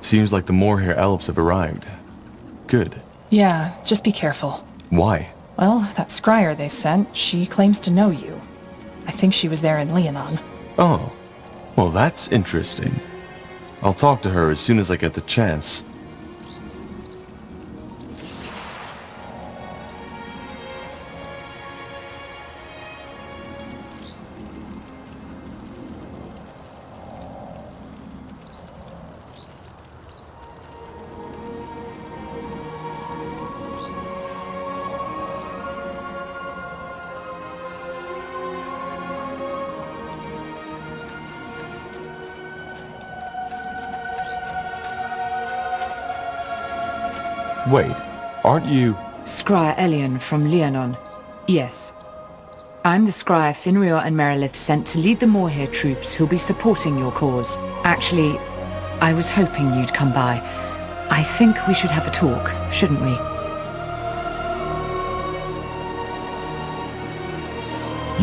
Seems like the Moorhair elves have arrived. Good. Yeah, just be careful. Why? Well, that scryer they sent, she claims to know you. I think she was there in Leonon. Oh. Well, that's interesting. I'll talk to her as soon as I get the chance. Wait, aren't you... Scryer Elion from Leonon. Yes. I'm the Scryer Finrior and Merilith sent to lead the Moorhair troops who'll be supporting your cause. Actually, I was hoping you'd come by. I think we should have a talk, shouldn't we?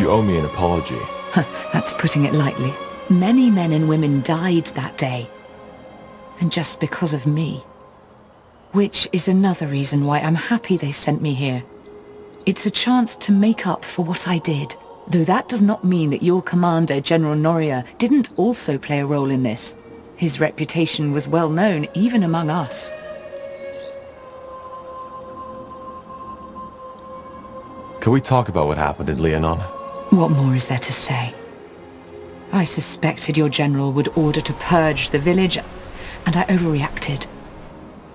You owe me an apology. That's putting it lightly. Many men and women died that day. And just because of me. Which is another reason why I'm happy they sent me here. It's a chance to make up for what I did. Though that does not mean that your commander, General Noria, didn't also play a role in this. His reputation was well known, even among us. Can we talk about what happened in Leonon? What more is there to say? I suspected your general would order to purge the village, and I overreacted.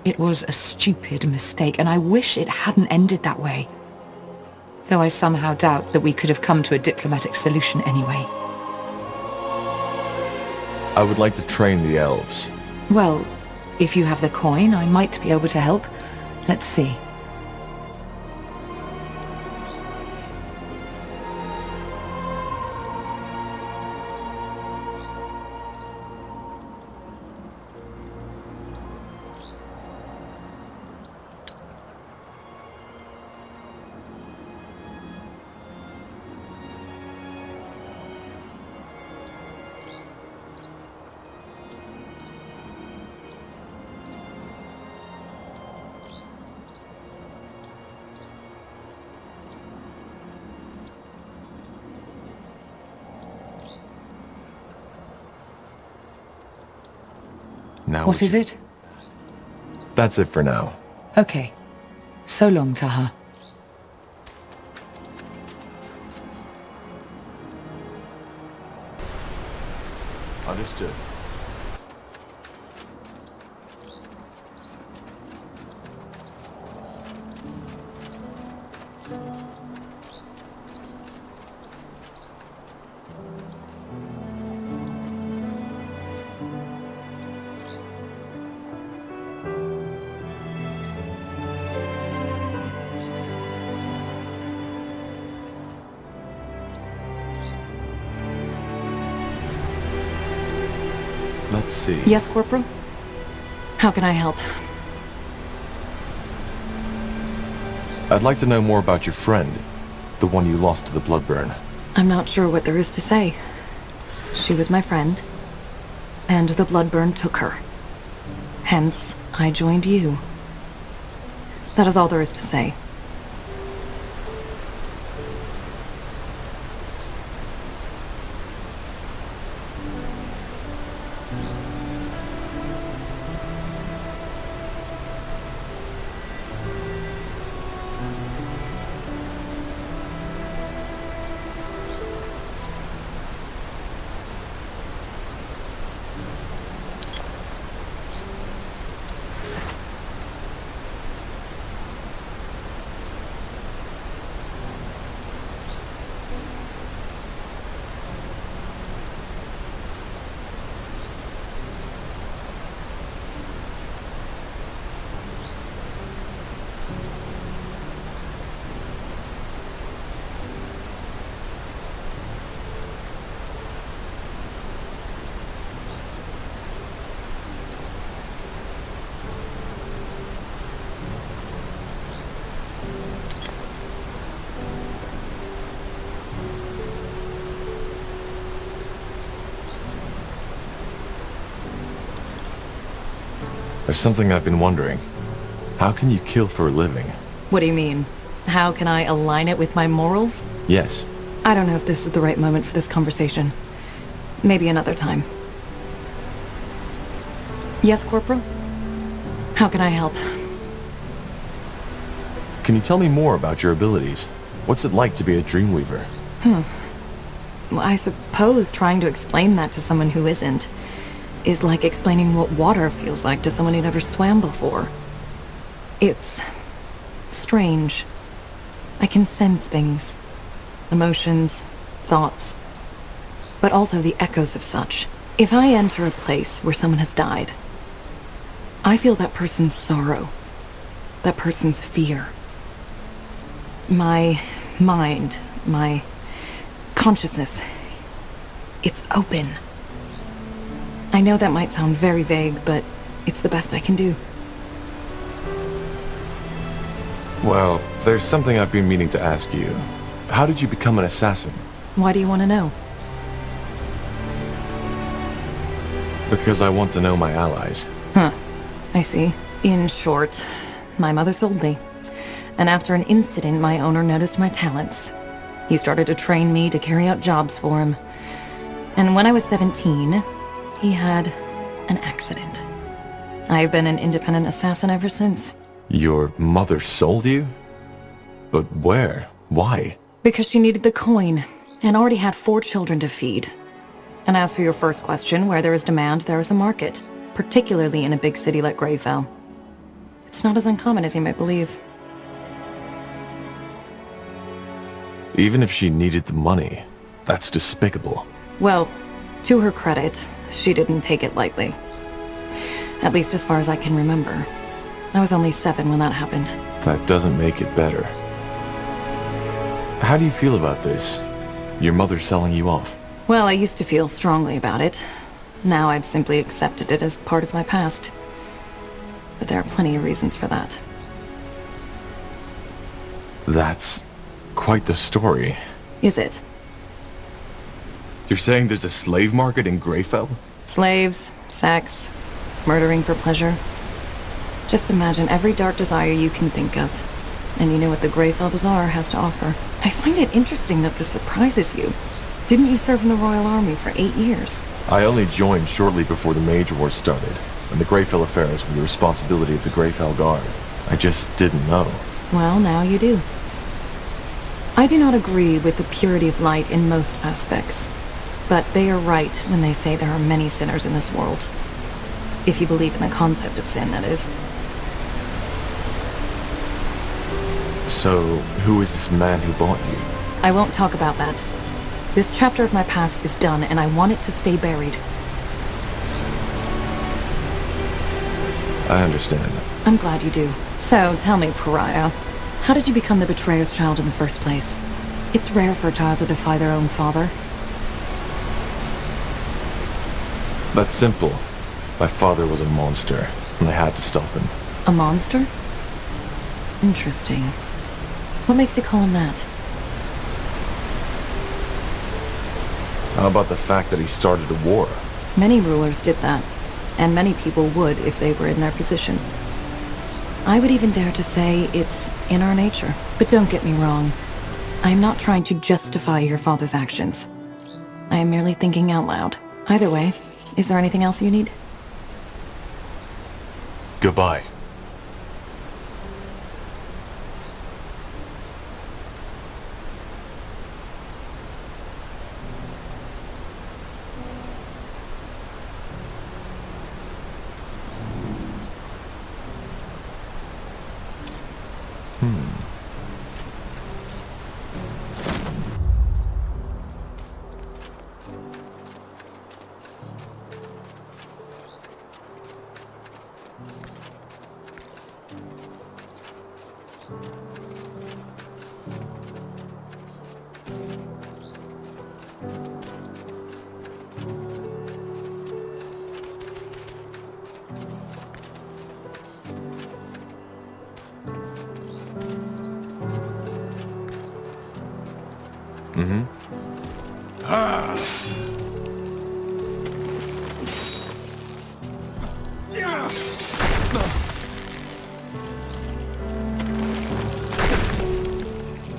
It was a stupid mistake, and I wish it hadn't ended that way. Though I somehow doubt that we could have come to a diplomatic solution anyway. I would like to train the elves. Well, if you have the coin, I might be able to help. Let's see. Now What is it? That's it for now. Okay. So long, Taha. Understood. Let's see. Yes, Corporal? How can I help? I'd like to know more about your friend, the one you lost to the Bloodburn. I'm not sure what there is to say. She was my friend, and the Bloodburn took her. Hence, I joined you. That is all there is to say. There's something I've been wondering. How can you kill for a living? What do you mean? How can I align it with my morals? Yes. I don't know if this is the right moment for this conversation. Maybe another time. Yes, Corporal? How can I help? Can you tell me more about your abilities? What's it like to be a Dreamweaver? Well, I suppose trying to explain that to someone who isn't is like explaining what water feels like to someone who never swam before. It's strange. I can sense things. Emotions, thoughts, but also the echoes of such. If I enter a place where someone has died, I feel that person's sorrow, that person's fear. My mind, my consciousness, it's open. I know that might sound very vague, but it's the best I can do. Well, there's something I've been meaning to ask you. How did you become an assassin? Why do you want to know? Because I want to know my allies. I see. In short, my mother sold me. And after an incident, my owner noticed my talents. He started to train me to carry out jobs for him. And when I was 17, he had an accident. I've been an independent assassin ever since. Your mother sold you? But where? Why? Because she needed the coin, and already had 4 children to feed. And as for your first question, where there is demand, there is a market. Particularly in a big city like Greyfell. It's not as uncommon as you might believe. Even if she needed the money, that's despicable. Well, to her credit, she didn't take it lightly. At least as far as I can remember. I was only 7 when that happened. That doesn't make it better. How do you feel about this? Your mother selling you off? Well, I used to feel strongly about it. Now I've simply accepted it as part of my past. But there are plenty of reasons for that. That's quite the story. Is it? You're saying there's a slave market in Greyfell? Slaves, sex, murdering for pleasure. Just imagine every dark desire you can think of. And you know what the Greyfell Bazaar has to offer. I find it interesting that this surprises you. Didn't you serve in the Royal Army for 8 years? I only joined shortly before the Mage Wars started, and the Greyfell affairs were the responsibility of the Greyfell Guard. I just didn't know. Well, now you do. I do not agree with the purity of light in most aspects, but they are right when they say there are many sinners in this world. If you believe in the concept of sin, that is. So, who is this man who bought you? I won't talk about that. This chapter of my past is done, and I want it to stay buried. I understand. I'm glad you do. So, tell me, Pariah, how did you become the betrayer's child in the first place? It's rare for a child to defy their own father. That's simple. My father was a monster, and I had to stop him. A monster? Interesting. What makes you call him that? How about the fact that he started a war? Many rulers did that, and many people would if they were in their position. I would even dare to say it's in our nature. But don't get me wrong. I am not trying to justify your father's actions. I am merely thinking out loud. Either way, is there anything else you need? Goodbye.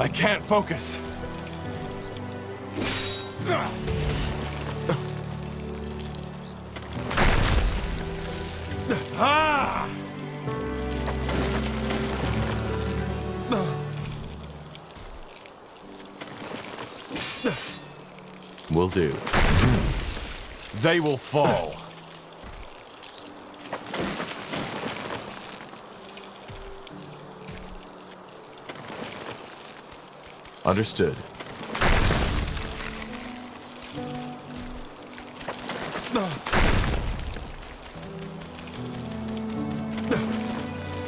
I can't focus. Ah! Will do. They will fall. Understood.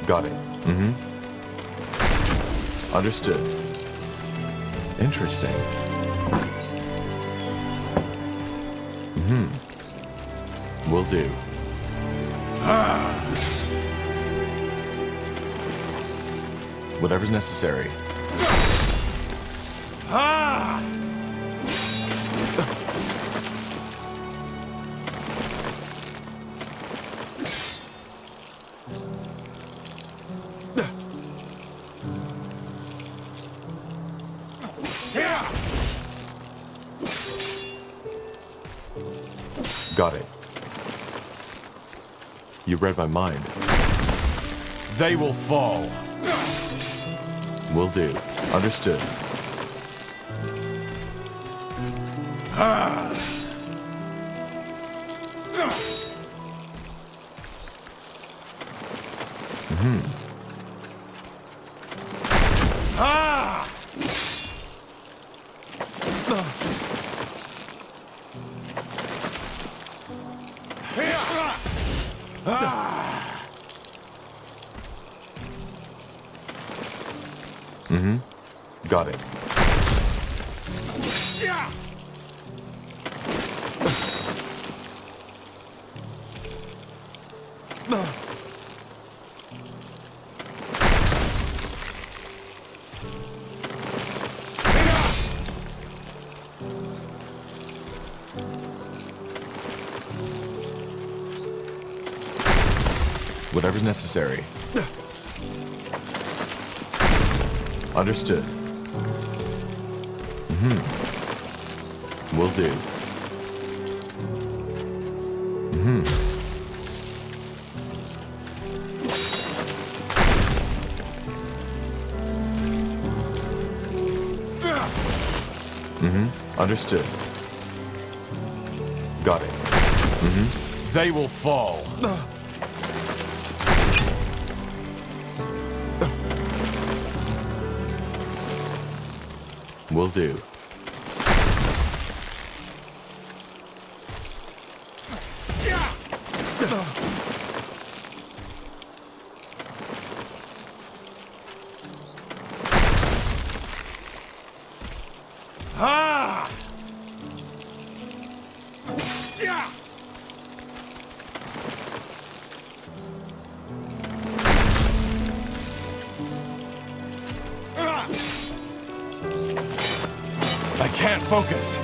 Got it. Understood. Interesting. Will do. Whatever's necessary. Got it. You read my mind. They will fall. Will do. Understood. Got it. Whatever's necessary. Understood. Will do. Understood. Got it. They will fall. Will do. I can't focus.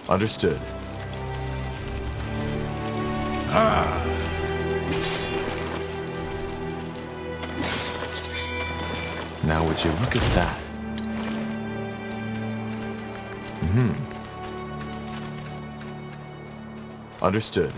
Understood. Now would you look at that? Understood.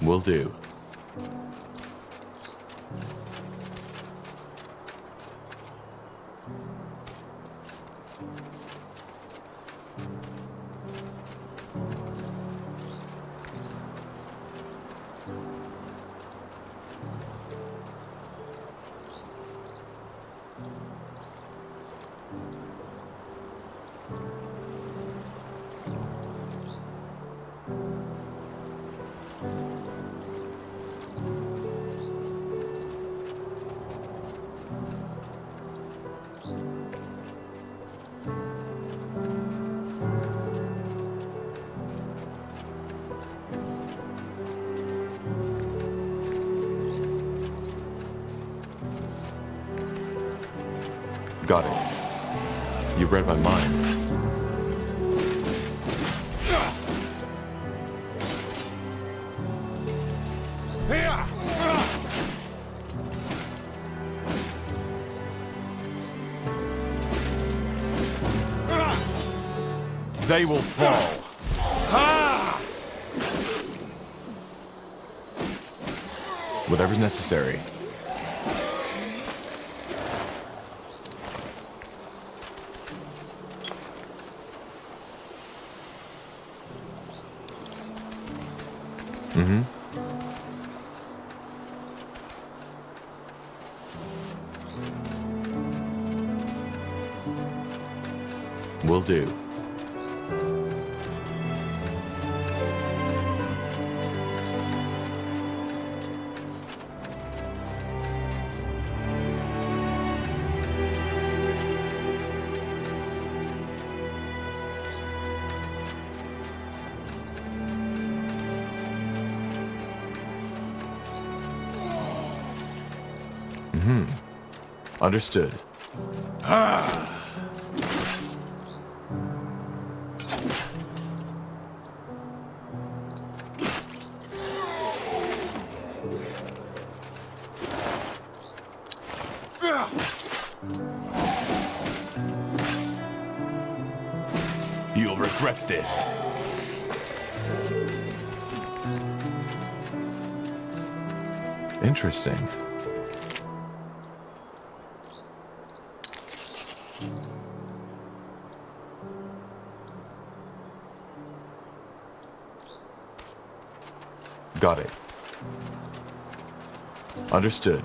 Will do. Got it. You read my mind. They will fall. Whatever's necessary. Will do. Understood. You'll regret this. Interesting. Got it. Understood.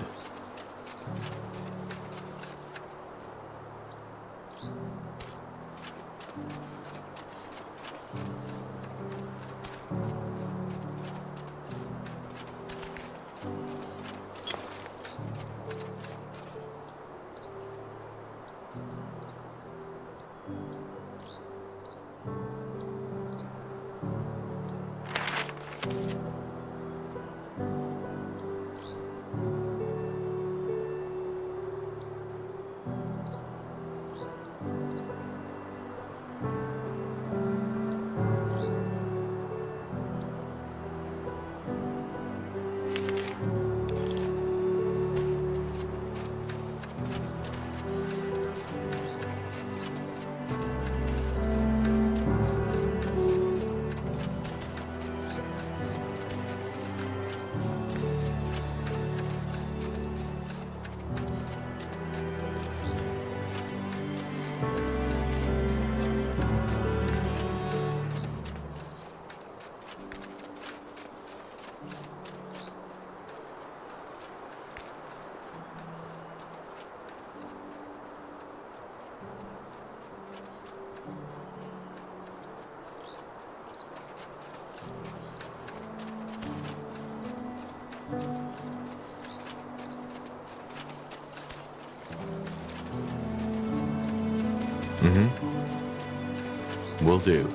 Will do.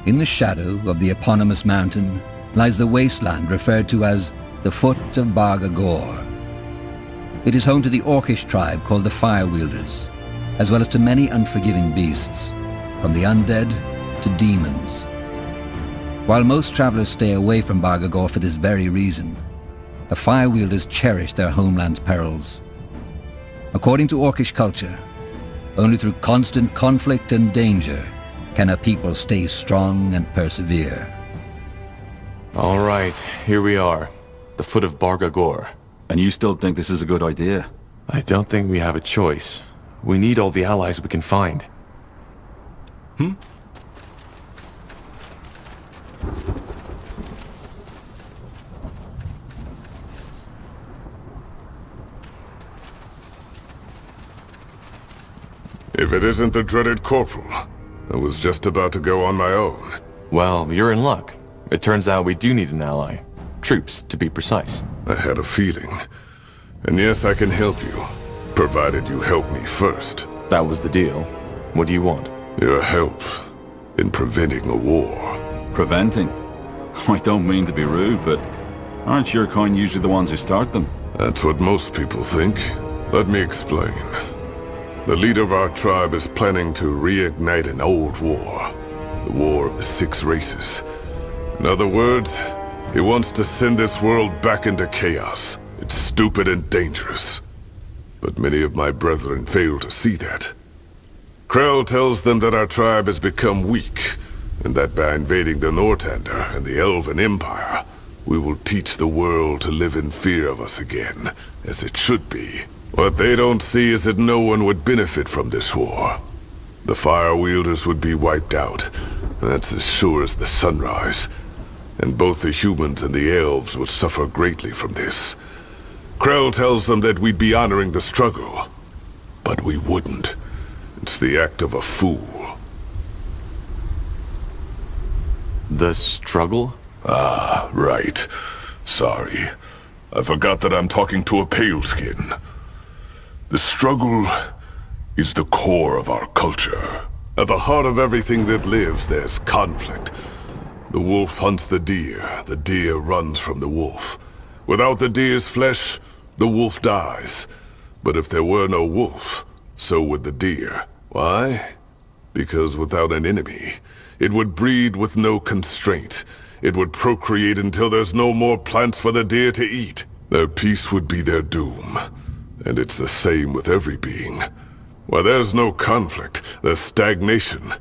In the shadow of the eponymous mountain lies the wasteland referred to as the Foot of Barga-Gora. It is home to the Orcish tribe called the Fire-Wielders, as well as to many unforgiving beasts, from the undead to demons. While most travelers stay away from Barga-Gora for this very reason, the Fire-Wielders cherish their homeland's perils. According to Orcish culture, only through constant conflict and danger can a people stay strong and persevere. All right, here we are. The Foot of Barga-Gora. And you still think this is a good idea? I don't think we have a choice. We need all the allies we can find. If it isn't the dreaded Corporal, I was just about to go on my own. Well, you're in luck. It turns out we do need an ally. Troops, to be precise. I had a feeling. And yes, I can help you, provided you help me first. That was the deal. What do you want? Your help in preventing a war. Preventing? I don't mean to be rude, but aren't your kind usually the ones who start them? That's what most people think. Let me explain. The leader of our tribe is planning to reignite an old war. The War of the Six Races. In other words, he wants to send this world back into chaos. It's stupid and dangerous. But many of my brethren fail to see that. Krell tells them that our tribe has become weak, and that by invading the Northander and the Elven Empire, we will teach the world to live in fear of us again, as it should be. What they don't see is that no one would benefit from this war. The Fire-Wielders would be wiped out. That's as sure as the sunrise. And both the humans and the elves would suffer greatly from this. Krell tells them that we'd be honoring the struggle. But we wouldn't. It's the act of a fool. The struggle? Ah, right. Sorry. I forgot that I'm talking to a pale-skin. The struggle is the core of our culture. At the heart of everything that lives, there's conflict. The wolf hunts the deer runs from the wolf. Without the deer's flesh, the wolf dies. But if there were no wolf, so would the deer. Why? Because without an enemy, it would breed with no constraint. It would procreate until there's no more plants for the deer to eat. Their peace would be their doom. And it's the same with every being. Where there's no conflict, there's stagnation.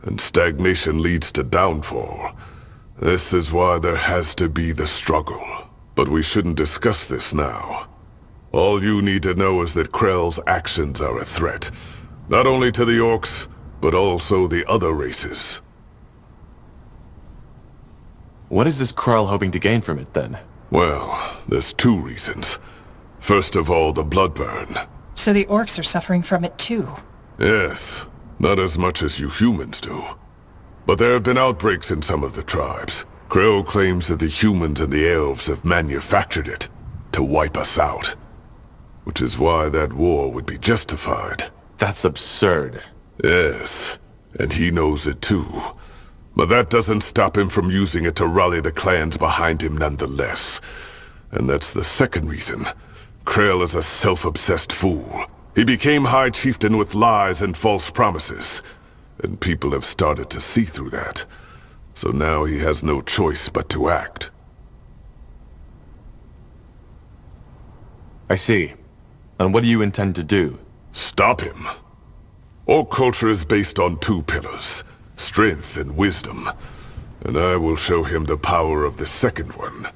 And stagnation leads to downfall. This is why there has to be the struggle. But we shouldn't discuss this now. All you need to know is that Krell's actions are a threat. Not only to the orcs, but also the other races. What is this Krell hoping to gain from it, then? Well, there's two reasons. First of all, the bloodburn. So the orcs are suffering from it too. Yes, not as much as you humans do. But there have been outbreaks in some of the tribes. Krell claims that the humans and the elves have manufactured it to wipe us out. Which is why that war would be justified. That's absurd. Yes, and he knows it too. But that doesn't stop him from using it to rally the clans behind him nonetheless. And that's the second reason. Krell is a self-obsessed fool. He became High Chieftain with lies and false promises. And people have started to see through that. So now he has no choice but to act. I see. And what do you intend to do? Stop him. Orc culture is based on two pillars, strength and wisdom. And I will show him the power of the second one.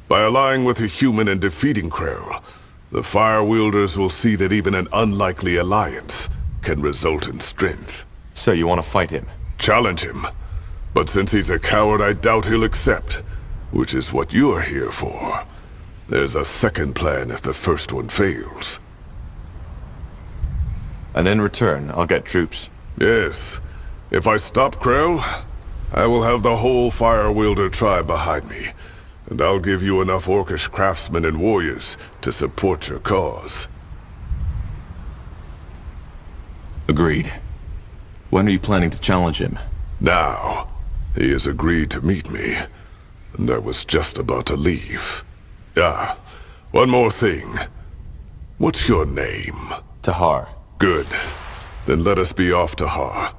By allying with a human and defeating Krell, the Fire-Wielders will see that even an unlikely alliance can result in strength. So you want to fight him? Challenge him. But since he's a coward, I doubt he'll accept. Which is what you're here for. There's a second plan if the first one fails. And in return, I'll get troops. Yes. If I stop Krell, I will have the whole Fire-Wielder tribe behind me. And I'll give you enough Orcish craftsmen and warriors to support your cause. Agreed. When are you planning to challenge him? Now. He has agreed to meet me, and I was just about to leave. Ah, one more thing. What's your name? Tahar. Good. Then let us be off to Har.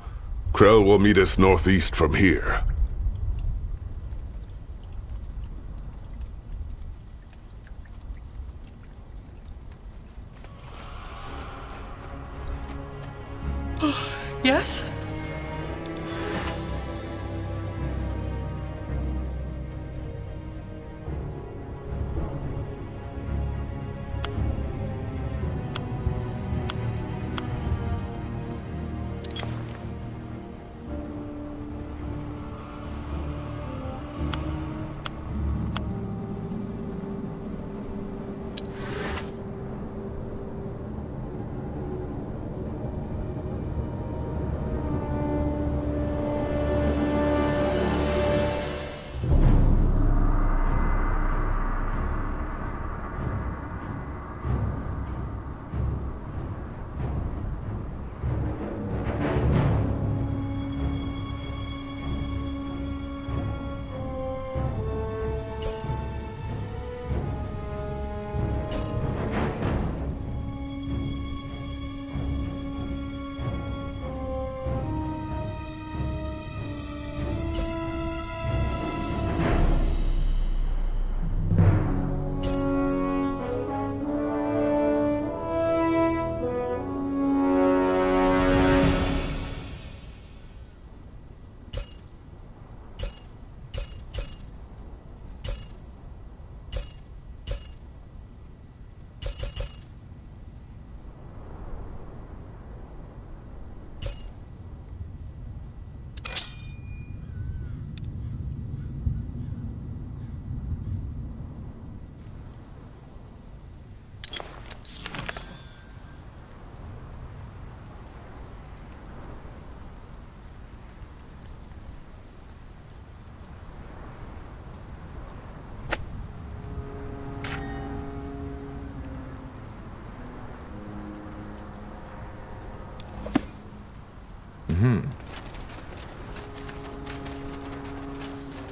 Krell will meet us northeast from here. Yes?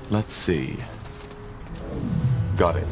Let's see. Got it.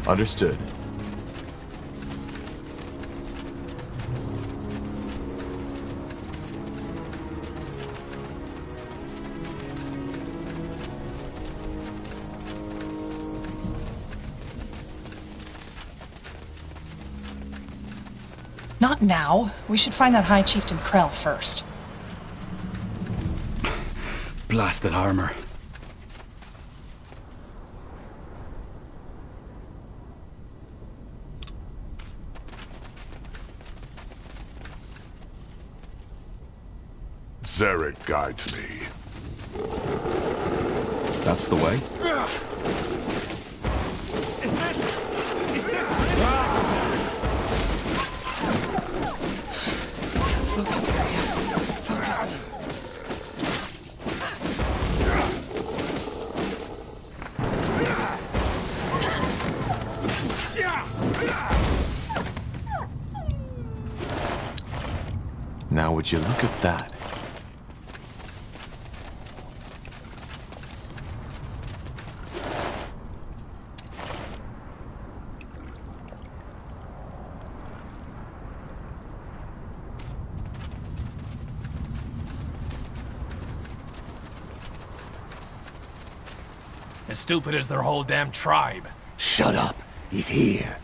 Understood. Not now. We should find that High Chieftain Krell first. Blasted armor. Zarek guides me. That's the way. Focus, Arya. Focus. Now would you look at that? As stupid as their whole damn tribe. Shut up. He's here.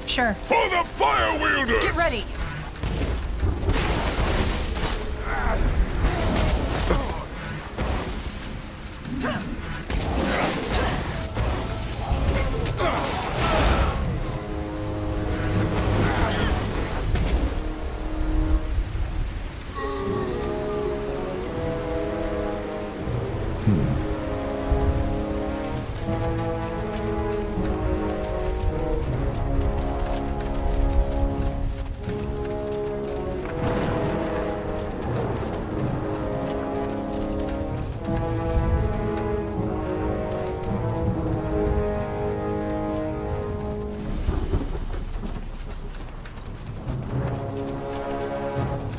Sure. For the fire wielders! Get ready!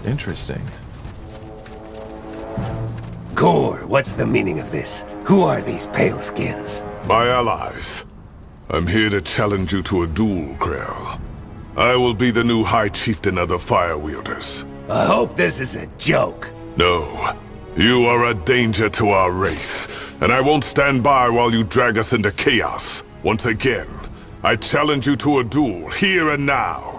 Interesting. Gore, what's the meaning of this? Who are these paleskins? My allies. I'm here to challenge you to a duel, Krell. I will be the new High Chieftain of the Fire Wielders. I hope this is a joke. No. You are a danger to our race, and I won't stand by while you drag us into chaos. Once again, I challenge you to a duel, here and now.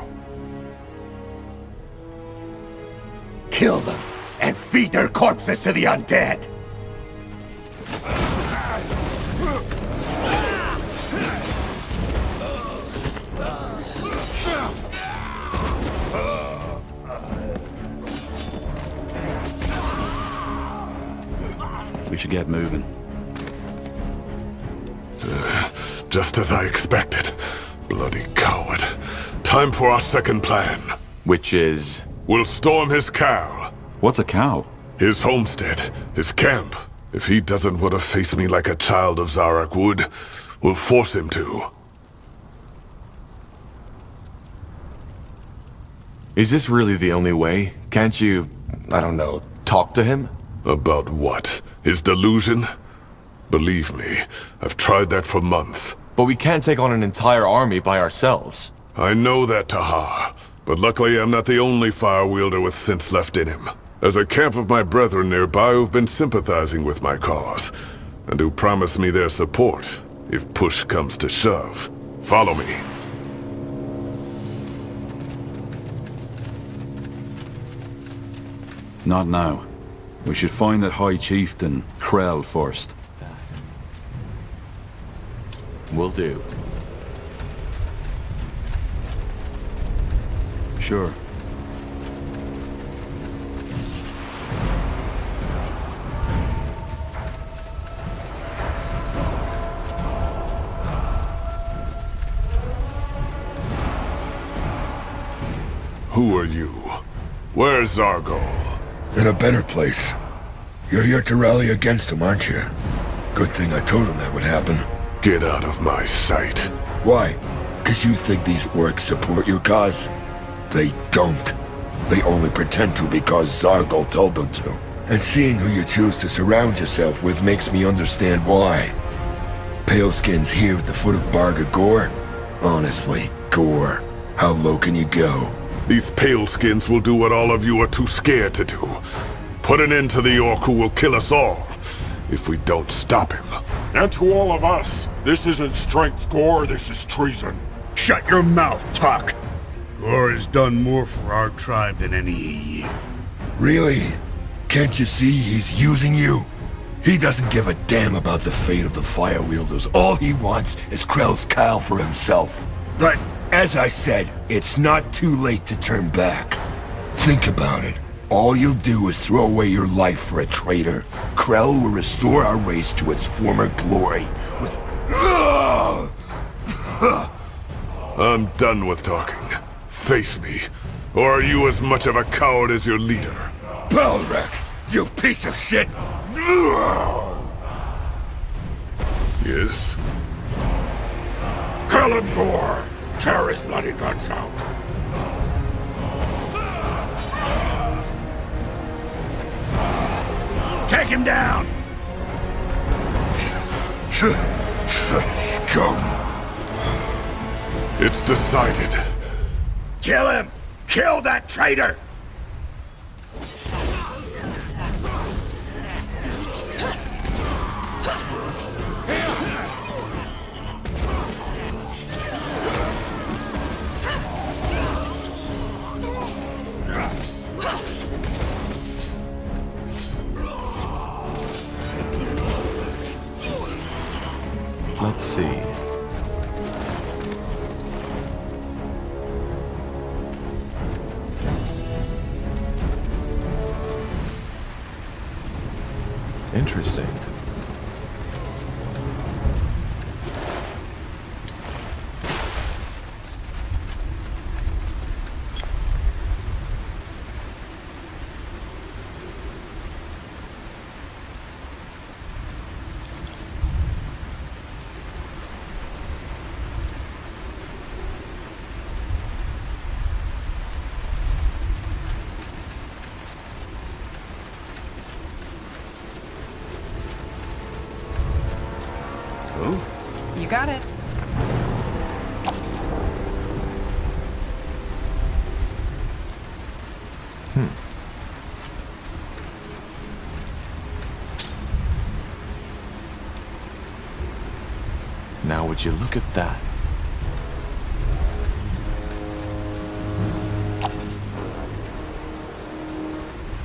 Kill them, and feed their corpses to the undead! We should get moving. Just as I expected. Bloody coward. Time for our second plan. Which is... We'll storm his cow. What's a cow? His homestead, his camp. If he doesn't want to face me like a child of Zarak would, we'll force him to. Is this really the only way? Can't you, I don't know, talk to him? About what? His delusion? Believe me, I've tried that for months. But we can't take on an entire army by ourselves. I know that, Tahar. But luckily I'm not the only fire wielder with sense left in him. There's a camp of my brethren nearby who've been sympathizing with my cause, and who promise me their support, if push comes to shove. Follow me. Not now. We should find that High Chieftain, Krell, first. Will do. Sure. Who are you? Where's Zargol? In a better place. You're here to rally against him, aren't you? Good thing I told him that would happen. Get out of my sight. Why? 'Cause you think these orcs support your cause? They don't. They only pretend to because Zargol told them to. And seeing who you choose to surround yourself with makes me understand why. Paleskins here at the foot of Barga-Gora? Honestly, Gore, how low can you go? These paleskins will do what all of you are too scared to do. Put an end to the orc who will kill us all, if we don't stop him. And to all of us, this isn't strength, Gore, this is treason. Shut your mouth, Tuck. Gore has done more for our tribe than any of you. Really? Can't you see he's using you? He doesn't give a damn about the fate of the Fire Wielders. All he wants is Krell's cowl for himself. But, as I said, it's not too late to turn back. Think about it. All you'll do is throw away your life for a traitor. Krell will restore our race to its former glory with... I'm done with talking. Face me, or are you as much of a coward as your leader? Balrek, you piece of shit! Yes? Kill him, Gore! Tear his bloody guts out! Take him down! Scum! It's decided. Kill him! Kill that traitor! Let's see. Interesting. You got it. Now would you look at that?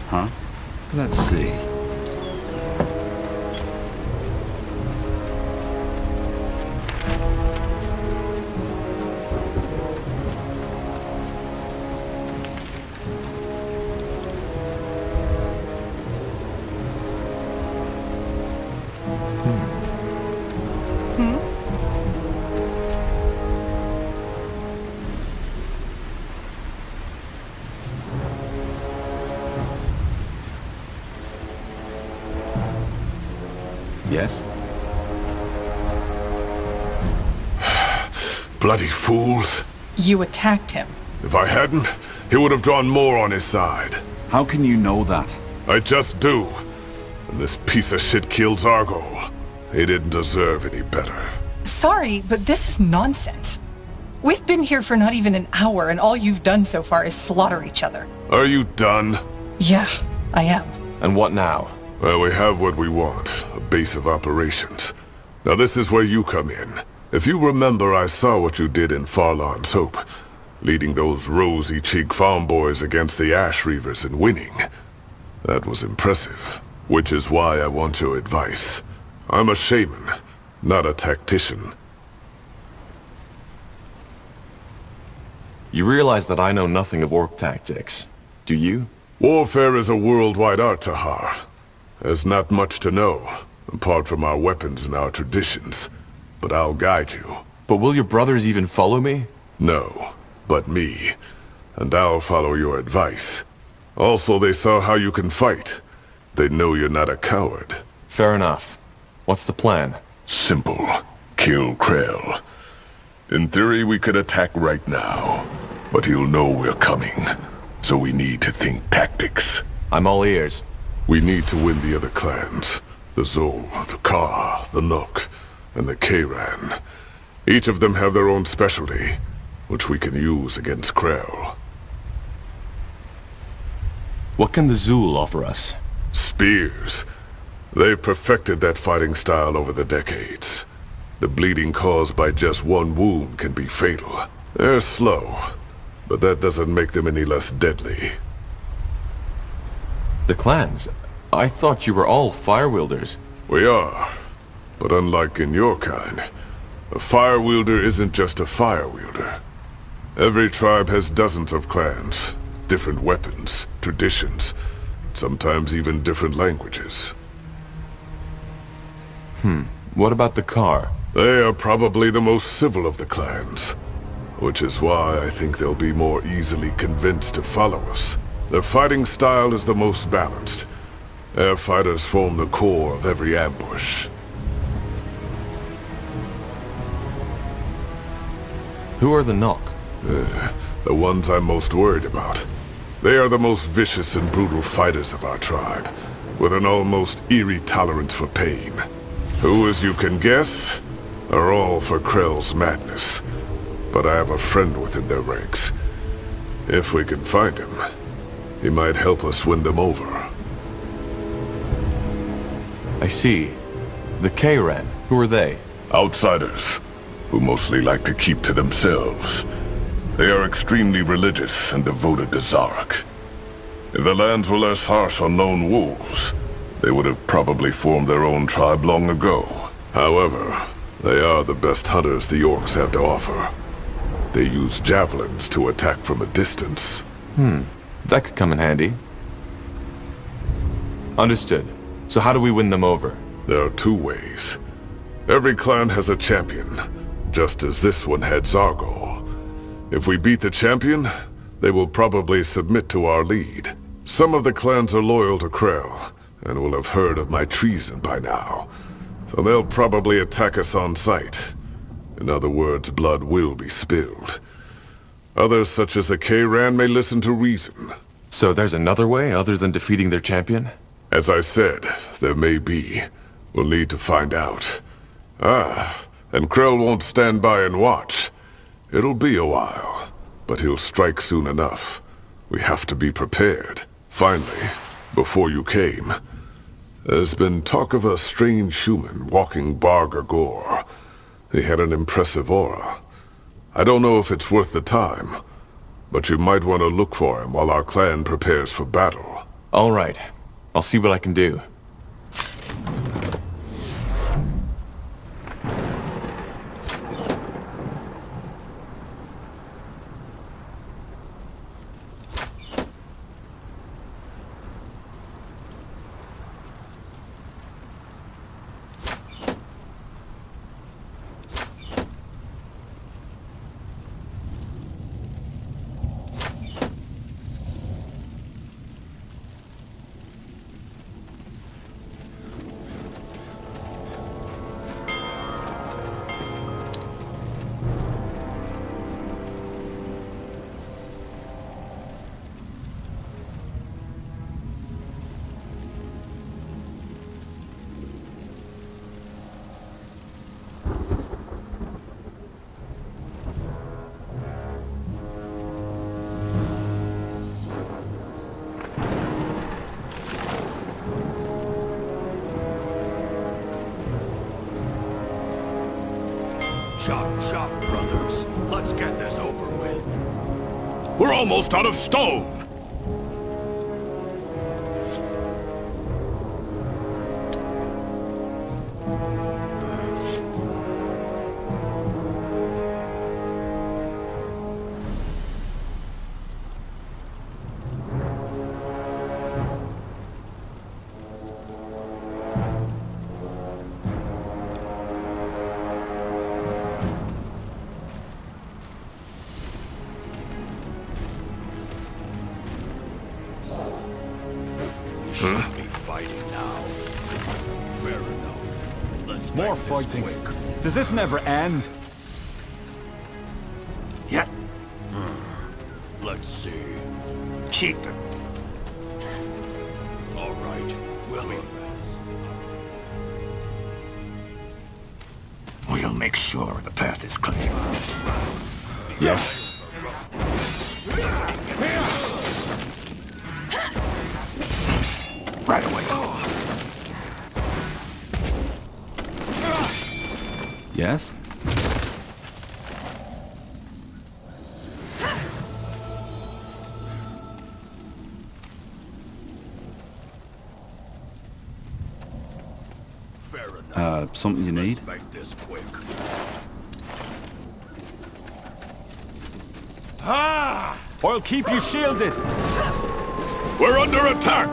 Huh? Let's see. Yes? Bloody fools. You attacked him. If I hadn't, he would have drawn more on his side. How can you know that? I just do. And this piece of shit killed Zargo. He didn't deserve any better. Sorry, but this is nonsense. We've been here for not even an hour, and all you've done so far is slaughter each other. Are you done? Yeah, I am. And what now? Well, we have what we want, a base of operations. Now this is where you come in. If you remember, I saw what you did in Farlan's Hope, leading those rosy-cheeked farm boys against the Ash Reavers and winning. That was impressive, which is why I want your advice. I'm a shaman, not a tactician. You realize that I know nothing of orc tactics, do you? Warfare is a worldwide art, Tahar. There's not much to know, apart from our weapons and our traditions. But I'll guide you. But will your brothers even follow me? No, but me. And I'll follow your advice. Also, they saw how you can fight. They know you're not a coward. Fair enough. What's the plan? Simple. Kill Krell. In theory, we could attack right now. But he'll know we're coming. So we need to think tactics. I'm all ears. We need to win the other clans. The Zol, the Ka, the Nook, and the Kayran. Each of them have their own specialty, which we can use against Krell. What can the Zul offer us? Spears. They've perfected that fighting style over the decades. The bleeding caused by just one wound can be fatal. They're slow, but that doesn't make them any less deadly. The clans? I thought you were all fire wielders. We are, but unlike in your kind, a fire wielder isn't just a fire wielder. Every tribe has dozens of clans, different weapons, traditions, sometimes even different languages. What about the Kar? They are probably the most civil of the clans, which is why I think they'll be more easily convinced to follow us. Their fighting style is the most balanced. Their fighters form the core of every ambush. Who are the Nock? The ones I'm most worried about. They are the most vicious and brutal fighters of our tribe, with an almost eerie tolerance for pain. Who, as you can guess, are all for Krell's madness. but I have a friend within their ranks. If we can find him, he might help us win them over. I see. The K-Ran, who are they? Outsiders, who mostly like to keep to themselves. They are extremely religious and devoted to Zarek. If the lands were less harsh on lone wolves, they would have probably formed their own tribe long ago. However, they are the best hunters the orcs have to offer. They use javelins to attack from a distance. That could come in handy. Understood. So how do we win them over? There are two ways. Every clan has a champion, just as this one had Zargo. If we beat the champion, they will probably submit to our lead. Some of the clans are loyal to Krell, and will have heard of my treason by now. So they'll probably attack us on sight. In other words, blood will be spilled. Others, such as the K-Ran, may listen to reason. So there's another way other than defeating their champion? As I said, there may be. We'll need to find out. And Krell won't stand by and watch. It'll be a while, but he'll strike soon enough. We have to be prepared. Finally, before you came, there's been talk of a strange human walking Barga-Gora. He had an impressive aura. I don't know if it's worth the time, but you might want to look for him while our clan prepares for battle. All right. I'll see what I can do. Chop, brothers. Let's get this over with. We're almost out of stone! Be fighting now. Fair enough. Let's More fighting. Does this never end? Yeah. Let's see. Cheat. All right. We'll be fast. We'll make sure the path is clear. Yes. Right away. Yes? Fair enough. Something you need? Let's make this quick. Ah! I'll keep you shielded. We're under attack!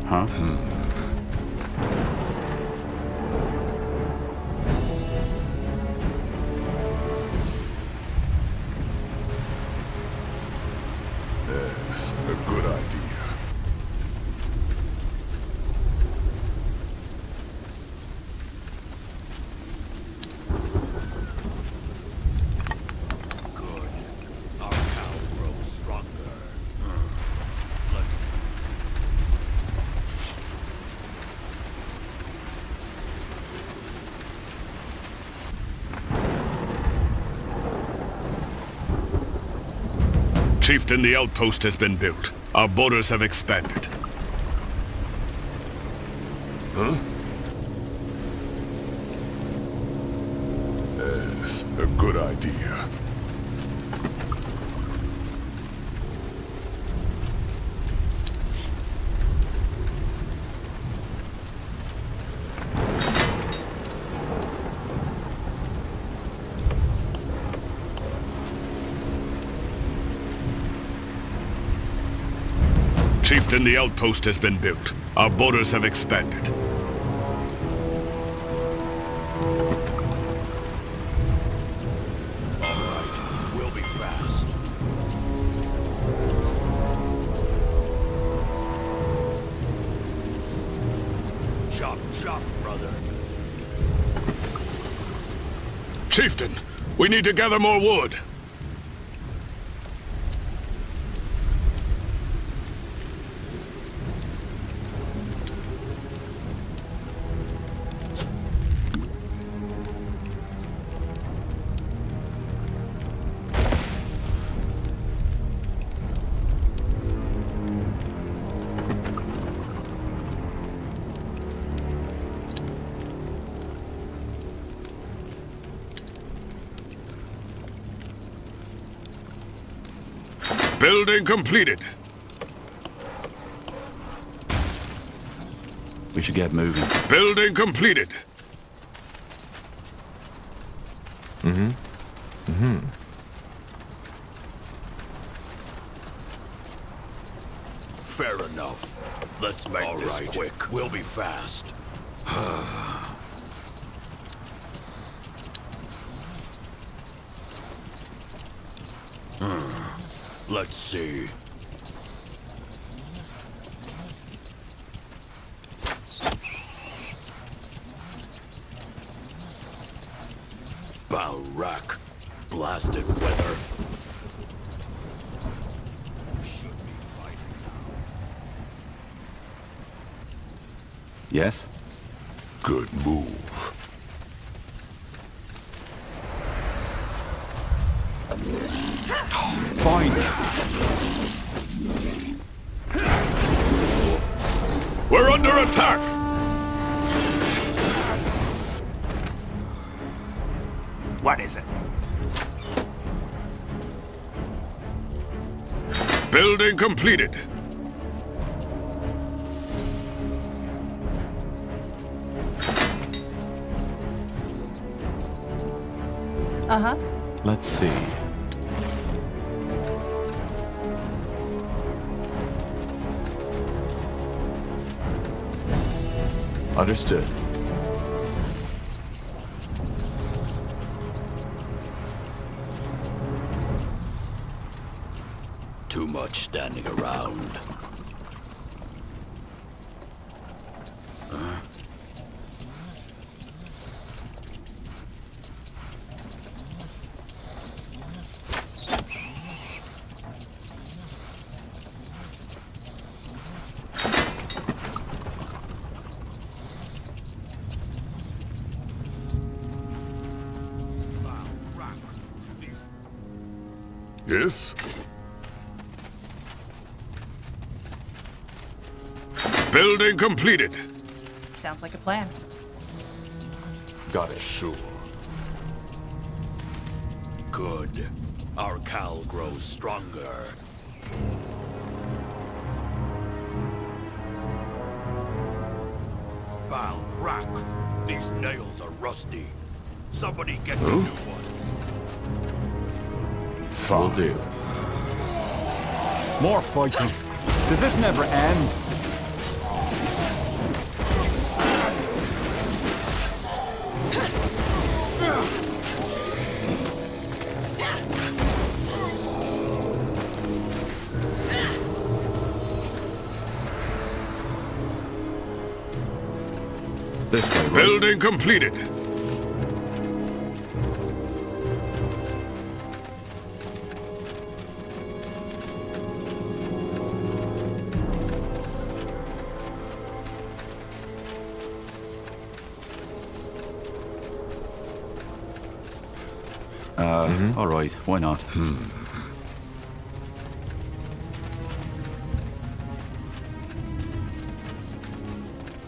Huh? Yes, a good idea. Chieftain, the outpost has been built. Our borders have expanded. Huh? Yes, a good idea. Chieftain, the outpost has been built. Our borders have expanded. Alright, we'll be fast. Chop, chop, brother. Chieftain, we need to gather more wood. Building completed. We should get moving. Building completed. Fair enough. Let's make this quick. We'll be fast. Let's see. Balrak. Blasted weather. Yes? Good move. Fine. We're under attack! What is it? Building completed. Uh-huh. Let's see. Understood. Too much standing around. Yes? Building completed. Sounds like a plan. Got it. Sure. Good. Our cowl grows stronger. Balrak. These nails are rusty. Somebody get the new ones. Will do. More fighting. Does this never end? This way, right? Building completed. All right, why not?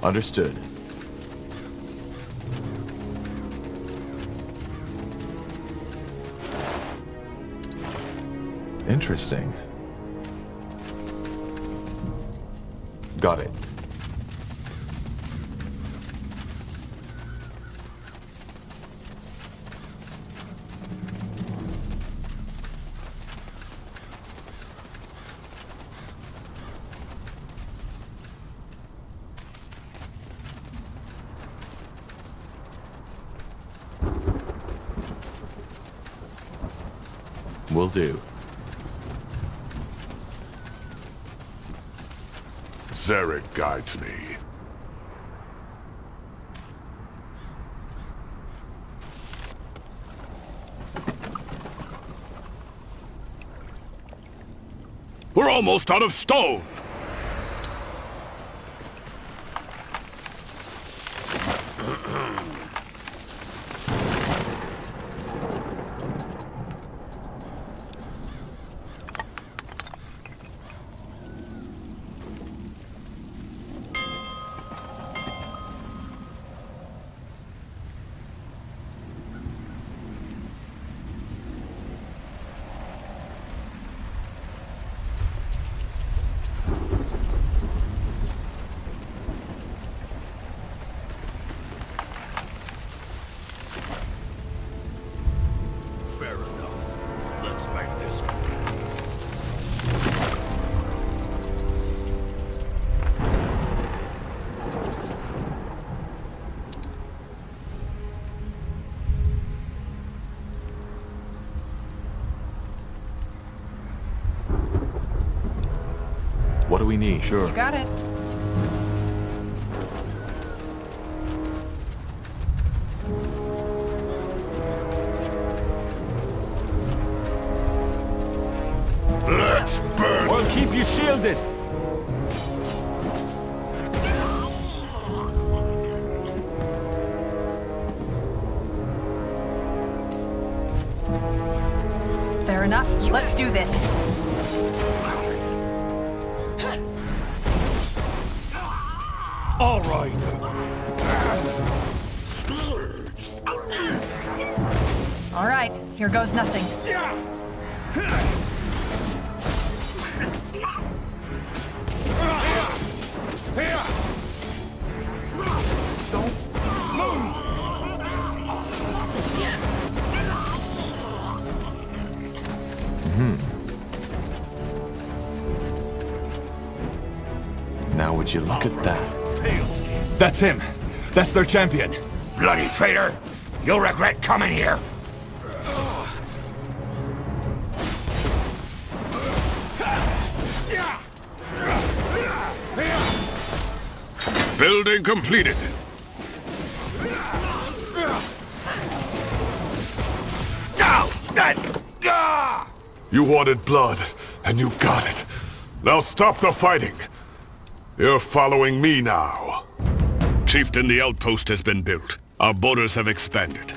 Understood. Interesting. Got it. Will do. Zarek guides me. We're almost out of stone! What do we need? Sure. You got it. Let's burn! We'll keep you shielded. Fair enough. Let's do this. All right. All right, here goes nothing. Now would you look at that? That's him. That's their champion. Bloody traitor! You'll regret coming here! Building completed. No! That's... You wanted blood, and you got it. Now stop the fighting. You're following me now. Chieftain, the outpost has been built. Our borders have expanded.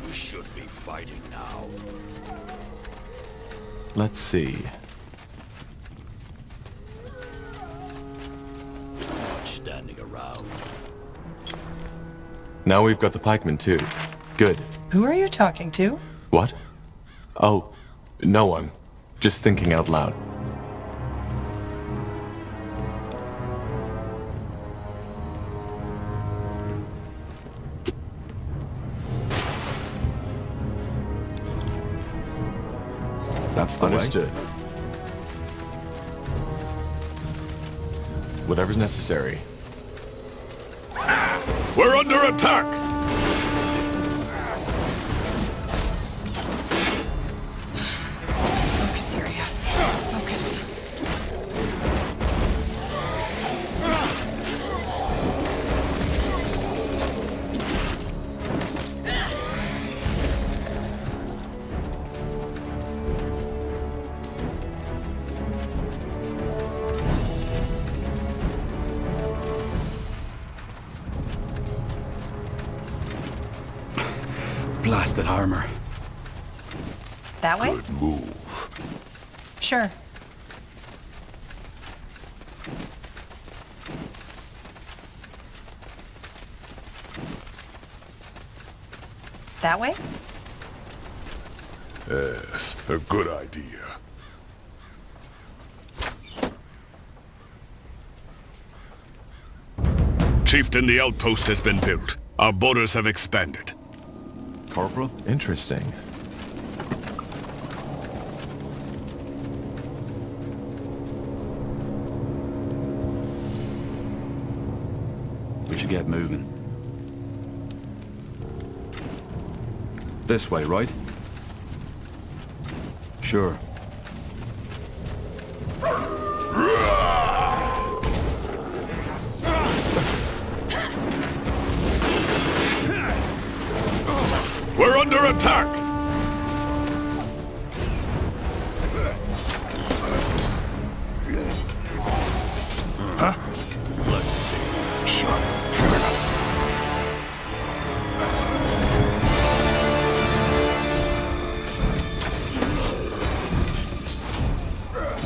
We should be fighting now. Let's see. Standing around. Now we've got the pikemen too. Good. Who are you talking to? What? Oh, no one. Just thinking out loud. That's the Understood. Whatever's necessary. We're under attack! Focus area. Focus. Blasted armor. That way? Good move. Sure. That way? Yes, a good idea. Chieftain, the outpost has been built. Our borders have expanded. Corporal? Interesting. We should get moving. This way, right? Sure. We're under attack! Huh? Let's see. Sure. Fair enough.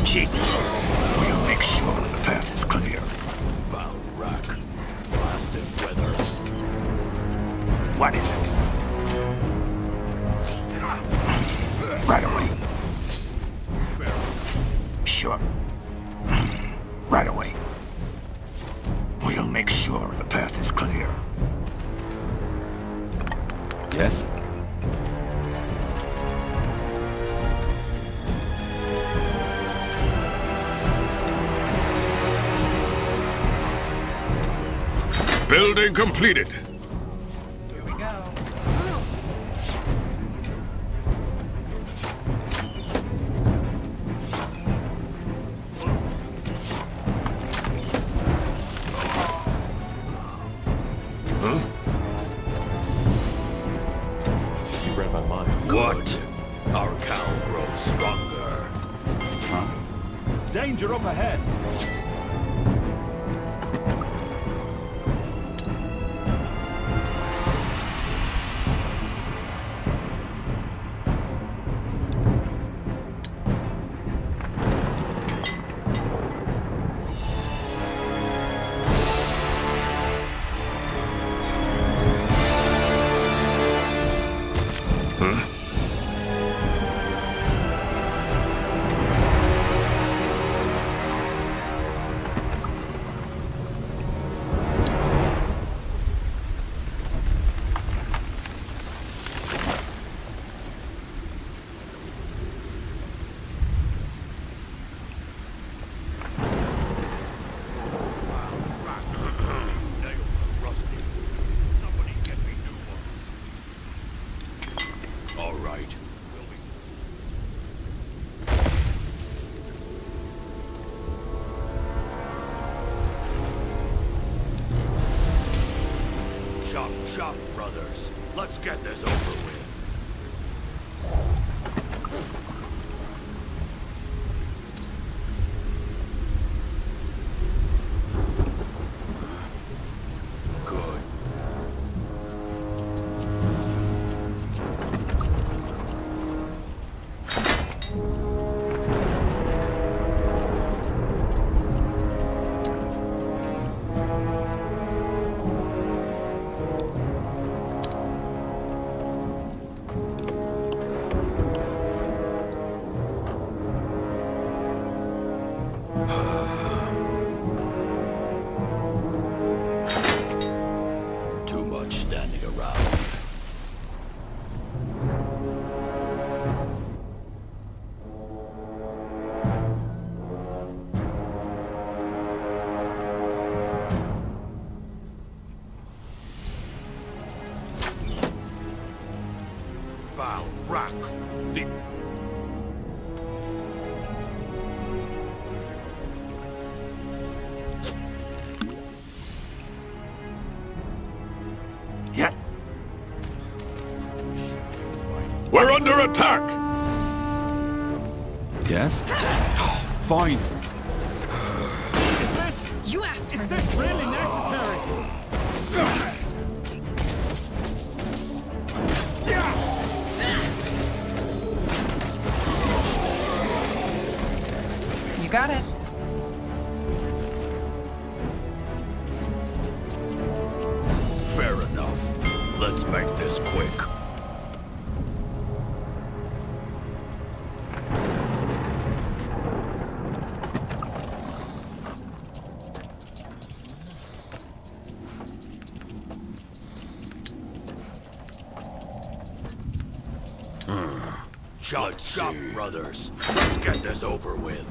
Chief, we'll make sure the path is clear. Bound rock. Blasted weather. What is it? Right away. Sure. Right away. We'll make sure the path is clear. Yes? Building completed. Here we go. You read my mind. Good. Our cow grows stronger. Huh? Danger up ahead! Chop, brothers. Let's get this over with. Good. Too much standing around. Bow rock. The Yet. We're under attack! Yes? Fine. You asked for This this. really necessary? You got it. Fair enough. Let's make this quick. Chop, chop, brothers. Let's get this over with.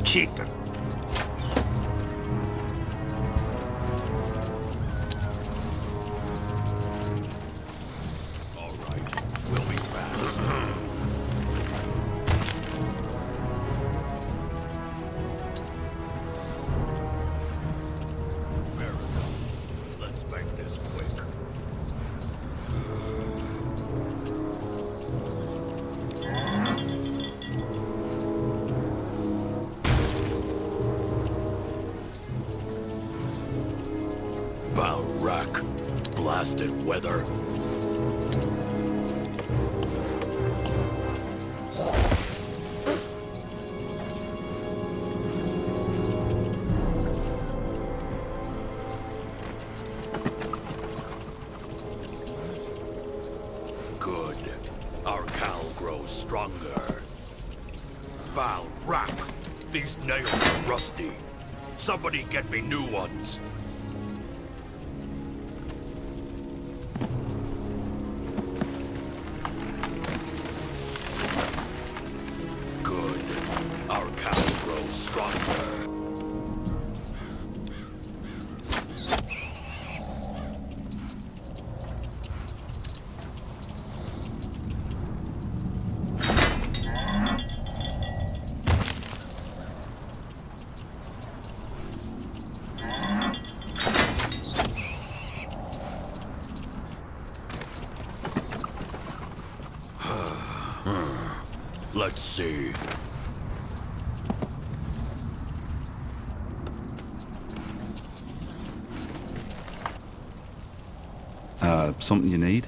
Chieftain. All right, we'll be fast. Fair enough. Let's make this quick. Rack, blasted weather. Good. Our cowl grows stronger. Val, Rack, these nails are rusty. Somebody get me new ones. Let's see. Something you need?